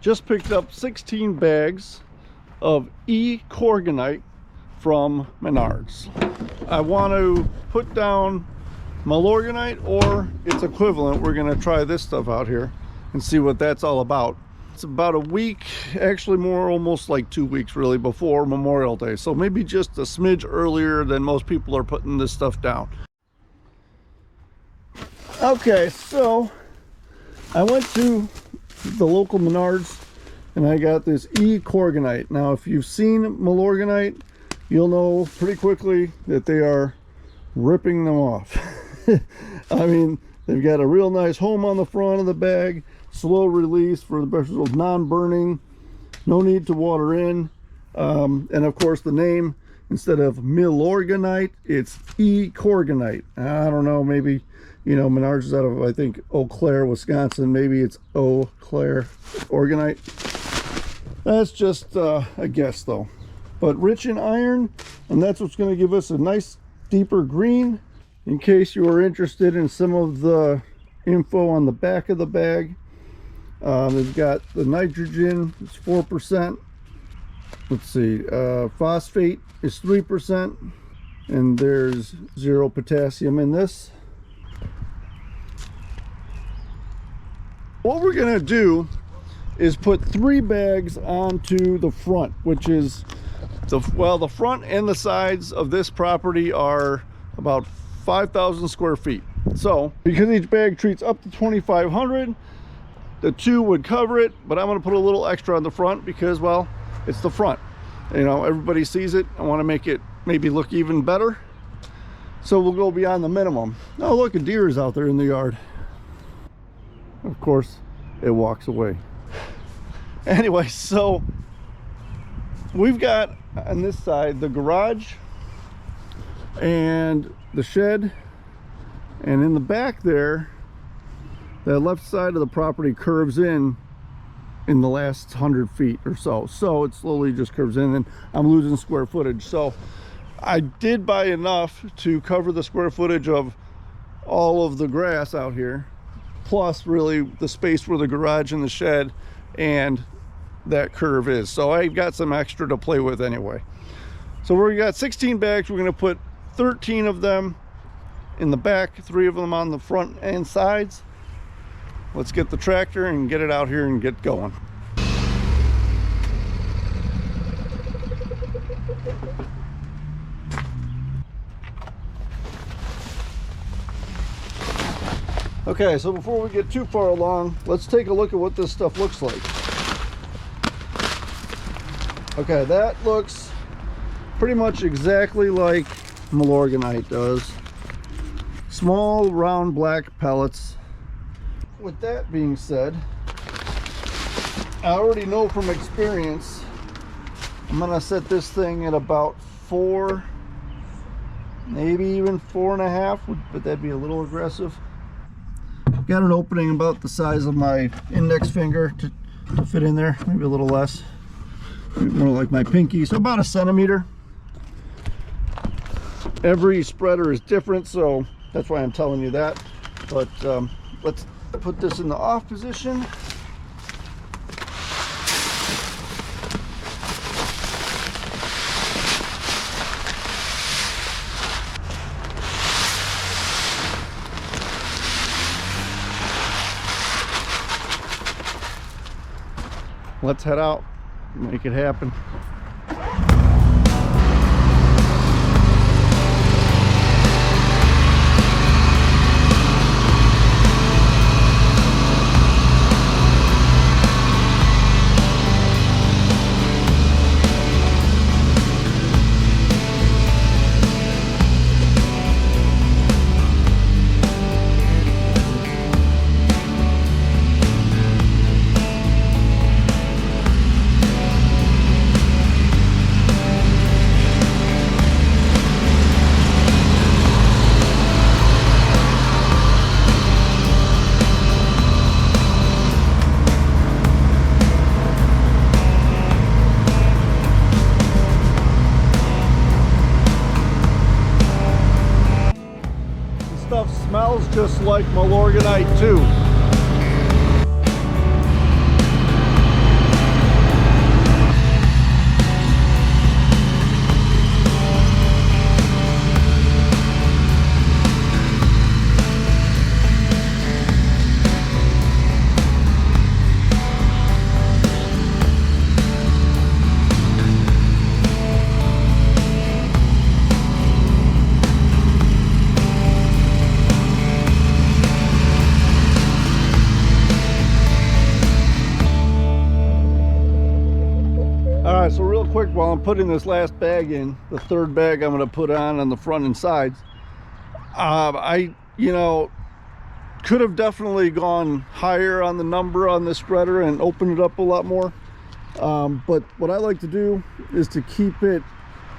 Just picked up 16 bags of E-Corganite from Menards. I want to put down Milorganite or its equivalent. We're going to try this stuff out here and see what that's all about. It's about a week, actually more, almost like 2 weeks really, before Memorial Day. So maybe just a smidge earlier than most people are putting this stuff down. Okay, so I went to the local Menards and I got this E-Corganite. Now, if you've seen Milorganite, you'll know pretty quickly that they are ripping them off. I mean, they've got a real nice home on the front of the bag, slow release for the brushes, non-burning, no need to water in, and of course the name, instead of Milorganite, it's E-Corganite. I don't know, maybe, you know, Menards is out of, I think, Eau Claire, Wisconsin. Maybe it's Eau Claire Organite. That's just a guess though. But rich in iron, and that's what's going to give us a nice deeper green. In case you are interested in some of the info on the back of the bag, they've got the nitrogen, it's 4%. Let's see, phosphate is 3%, and there's 0 potassium in this. What we're going to do is put 3 bags onto the front, which is the front and the sides of this property are about 5,000 square feet. So because each bag treats up to 2,500, the 2 would cover it, but I'm going to put a little extra on the front because, well, it's the front, you know, everybody sees it. I want to make it maybe look even better, so we'll go beyond the minimum. Oh, look, a deer is out there in the yard. Of course it walks away. Anyway, so we've got on this side the garage and the shed, and in the back there, the left side of the property curves in the last 100 feet or so. So it slowly just curves in, and I'm losing square footage. So I did buy enough to cover the square footage of all of the grass out here, plus really the space where the garage and the shed and that curve is. So I've got some extra to play with anyway. So we got 16 bags. We're going to put 13 of them in the back, 3 of them on the front and sides. Let's get the tractor and get it out here and get going. Okay, so before we get too far along, let's take a look at what this stuff looks like. Okay, that looks pretty much exactly like Milorganite does. Small, round, black pellets. With that being said, I already know from experience, I'm gonna set this thing at about 4, maybe even 4.5, but that'd be a little aggressive. Got an opening about the size of my index finger to fit in there, maybe a little less, maybe more like my pinky, so about 1 centimeter. Every spreader is different, so that's why I'm telling you that. But let's put this in the off position. Let's head out, make it happen. Smells just like Milorganite too. right, so real quick, while I'm putting this last bag in, the third bag I'm going to put on the front and sides, you know, could have definitely gone higher on the number on this spreader and opened it up a lot more. But what I like to do is to keep it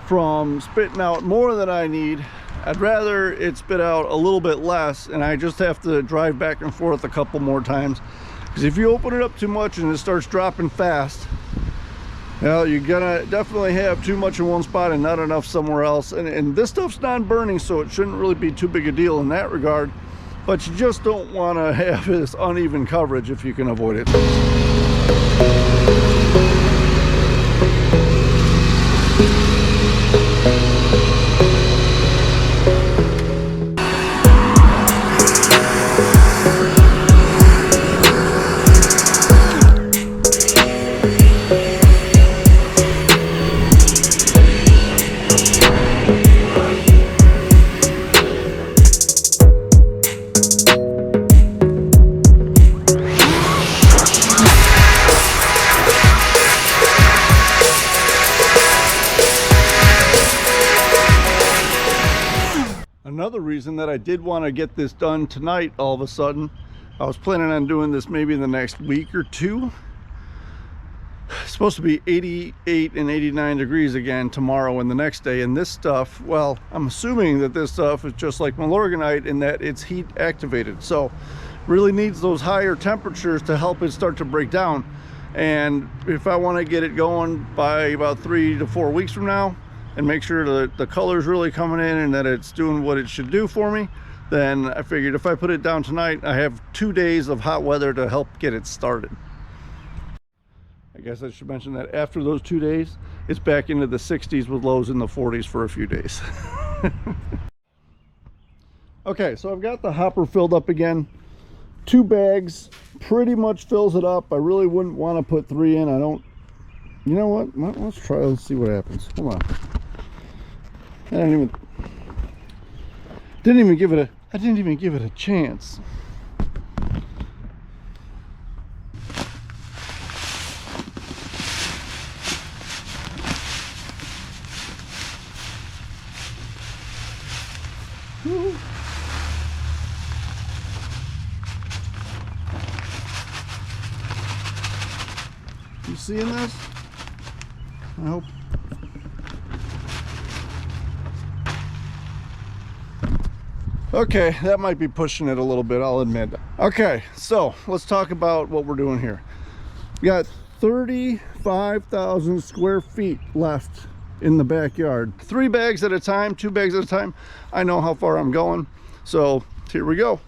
from spitting out more than I need. I'd rather it spit out a little bit less and I just have to drive back and forth a couple more times. Because if you open it up too much and it starts dropping fast, well, you're gonna definitely have too much in one spot and not enough somewhere else. And this stuff's non-burning, so it shouldn't really be too big a deal in that regard. But you just don't want to have this uneven coverage if you can avoid it. Another reason that I did want to get this done tonight, all of a sudden, I was planning on doing this maybe in the next week or two. It's supposed to be 88 and 89 degrees again tomorrow and the next day, and this stuff, well, I'm assuming that this stuff is just like Milorganite in that it's heat activated, so really needs those higher temperatures to help it start to break down. And if I want to get it going by about 3 to 4 weeks from now and make sure that the color's really coming in and that it's doing what it should do for me, then I figured if I put it down tonight, I have 2 days of hot weather to help get it started. I guess I should mention that after those 2 days, it's back into the 60s with lows in the 40s for a few days. Okay, so I've got the hopper filled up again. 2 bags pretty much fills it up. I really wouldn't want to put 3 in. I don't, you know what? Let's try, let's see what happens. Hold on. I didn't even give it a chance. Woo. You seeing this? I hope. Okay, that might be pushing it a little bit, I'll admit. Okay, so let's talk about what we're doing here. We got 35,000 square feet left in the backyard. 3 bags at a time, 2 bags at a time. I know how far I'm going, so here we go.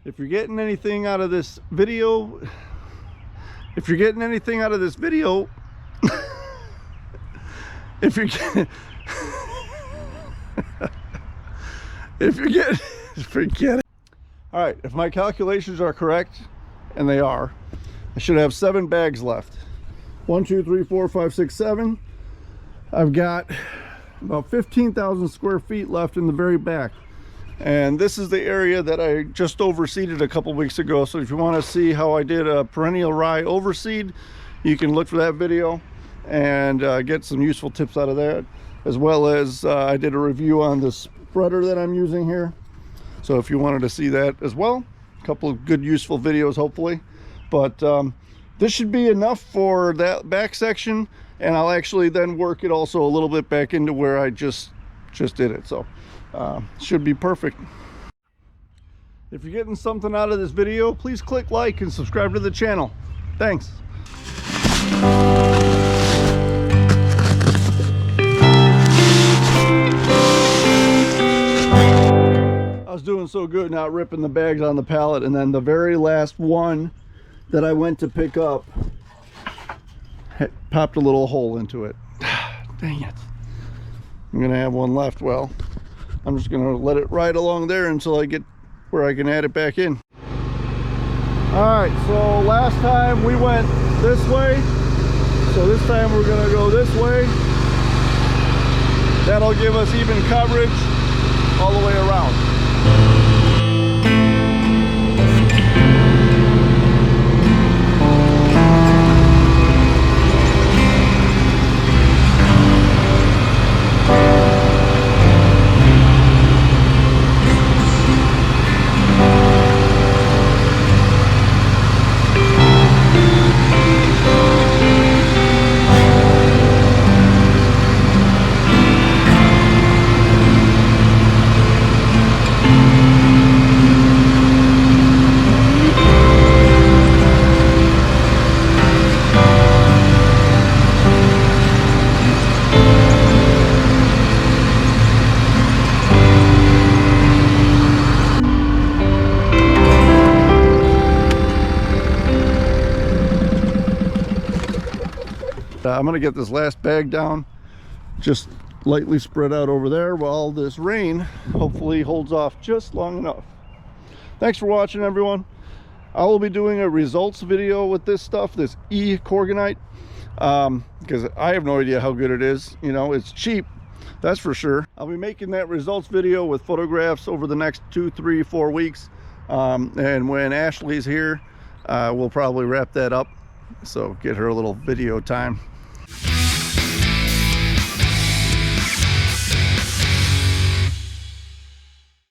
If you're getting anything out of this video, if you're getting, forget it. All right, if my calculations are correct, and they are, I should have 7 bags left. 1, 2, 3, 4, 5, 6, 7. I've got about 15,000 square feet left in the very back. And this is the area that I just overseeded a couple weeks ago. So if you want to see how I did a perennial rye overseed, you can look for that video. and get some useful tips out of that, as well as I did a review on the spreader that I'm using here. So if you wanted to see that as well, a couple of good useful videos hopefully. But this should be enough for that back section, and I'll actually then work it also a little bit back into where I just did it. So should be perfect. If you're getting something out of this video, please click like and subscribe to the channel. Thanks. I was doing so good not ripping the bags on the pallet, and then the very last one that I went to pick up popped a little hole into it. Dang it. I'm gonna have one left. Well, I'm just gonna let it ride along there until I get where I can add it back in. All right, so last time we went this way, so this time we're gonna go this way. That'll give us even coverage all the way around. I'm gonna get this last bag down, just lightly spread out over there while this rain hopefully holds off just long enough. Thanks for watching, everyone. I will be doing a results video with this stuff, this E-Corganite, because I have no idea how good it is. You know, it's cheap, that's for sure. I'll be making that results video with photographs over the next 2, 3, 4 weeks, and when Ashley's here, we'll probably wrap that up, so get her a little video time.